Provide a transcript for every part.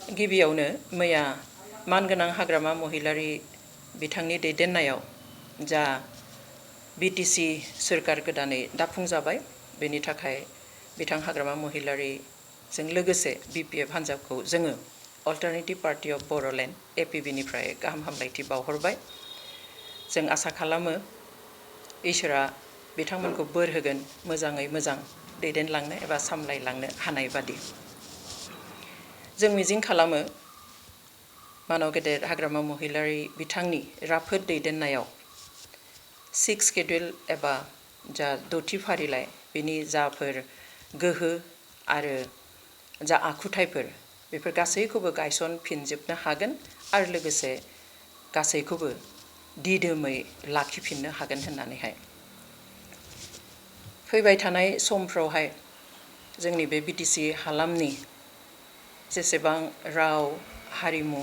गिबियावनो मैया मानगोनां हाग्रामा महिलारि बिथांनि दैदेननायाव जा बिटिसि सोरखार गोदानै दाफुंजाबाय बेनि थाखाय बिथां हाग्रामा महिलारिजों लोगोसे बिपिएफ हान्जाखौ जोङो अल्टारनेटिभ पार्टी अफ बर'लेण्ड एपिबिनिफ्राय गाहाम हामलायथि बावहरबाय। जों आसा खालामो इसोरा बिथांमोनखौ बोर होगोन मोजाङै मोजां दैदेनलांनो एबा सामलायलांनो हानाय बादि। जों मिजिं खालामो मानव गेदेर हाग्रामा महिलारि बिथांनि राफोद दैदेननायाव 6 शेड्युल एबा जा 6थि फारिलाइ बिनि जाफोर गोहो आरो जा आखुथायफोर बेफोर गासैखौबो गायसनफिनजोबनो हागोन आरो लोगोसे गासैखौबो दिदोमै लाखिफिननो हागोन होननानैहाय। फैबाय थानाय समफ्रावहाय जोंनि बे बिटिसि हालामनि जेसेबां राव हारिमु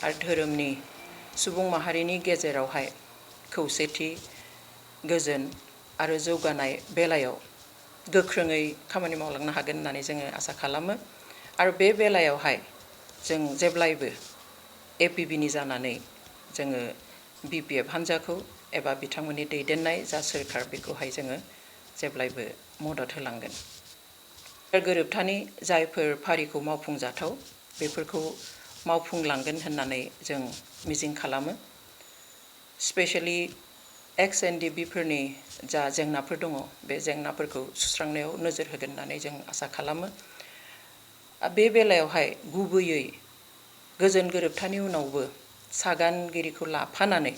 आरो धोरोमनि सुबुं माहारिनि गेजेरावहाय खौसेथि गोजोन आरो जौगानाय बेलायाव गोख्रोङै खामानि मावलांनो हागोन होननानै जोङो आसा खालामो। आरो बे बेलायावहाय जों जेब्लायबो एपिबिनि जानानै जोङो बिपिएफ हान्जाखौ एबा बिथांमोननि दैदेननाय जा सोरखार बेखौहाय जोङो जेब्लायबो मदद होलांगोन। गोरोबथानि जायफोर फारिखौ मावफुंजाथाव बेफोरखौ मावफुंलांगोन होननानै जों मिजिं खालामो। स्पेशेलि एक्स-एनडिबिफोरनि जा जेंनाफोर दङ बे जेंनाफोरखौ सुस्रांनायाव नोजोर होगोन होननानै जों आसा खालामो। बे बेलायावहाय गुबैयै गोजोन गोरोबथानि उनावबो सागानगिरिखौ लाफानानै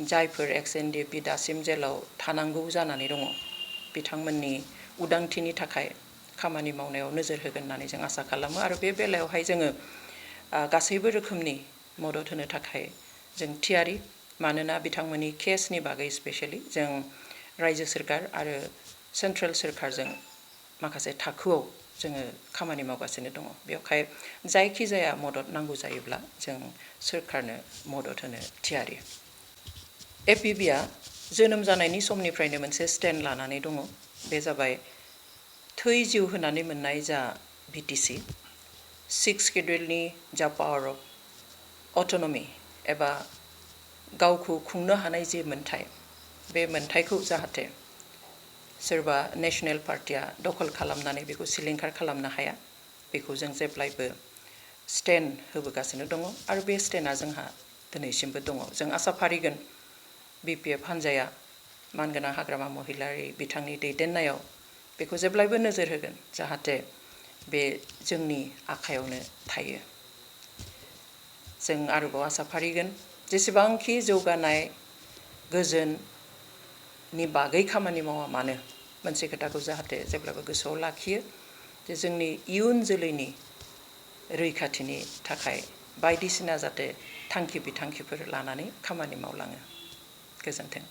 जायफोर एक्स-एनडिबि दासिम जेलाव थानांगौ जानानै दङ बिथांमोननि उदांथिनि थाखाय खामानि मावनायाव नोजोर होगोन होननानै जों आसा खालामो। आरो बे बेलायावहाय जोङो गासैबो रोखोमनि मदद होनो थाखाय जों थियारि, मानोना बिथांमोननि केसनि बागै स्पेशेलि जों रायजो सोरखार आरो सेन्ट्रेल सोरखारजों माखासे थाखोआव जोङो खामानि मावगासिनो दङ। बेवहाय जायखिजाया मदद नांगौ जायोब्ला जों सोरखारनो मदद होनो थियारि। एपिबिआ जोनोम जानायनि समनिफ्रायनो मोनसे स्टेन्ड लानानै दङ। बे जाबाय थै जिउ होनानै मोननाय जा बिटिसि 6 शेड्युलनि जा पावार अफ अट'नमि एबा गावखौ खुंनो हानाय जे मोन्थाय बे मोन्थायखौ जाहाथे सोरबा नेशनेल पार्टिया दखल खालामनानै बेखौ सिलिंखार खालामनो हाया बेखौ जों जेब्लायबो स्टेन्ड होबोगासिनो दङ आरो बे स्टेन्डआ जोंहा दिनैसिमबो दङ। जों आसा फारिगोन बिपिएफ हान्जाया मानगोनां हाग्रामा महिलारि बिथांनि दैदेननायाव बेखौ जेब्लायबो नोजोर होगोन जाहाथे बे जोंनि आखायावनो थायो। जों आरोबाव आसा फारिगोन जेसेबांखि जौगानाय गोजोननि बागै खामानि मावा मानो मोनसे खोथाखौ जाहाथे जेब्लाबो गोसोआव लाखियो जे जोंनि इयुन जोलैनि रैखाथिनि थाखाय बायदिसिना जाहाथे थांखि बिथांखिफोर लानानै खामानि मावलाङो। गोजोन्थों।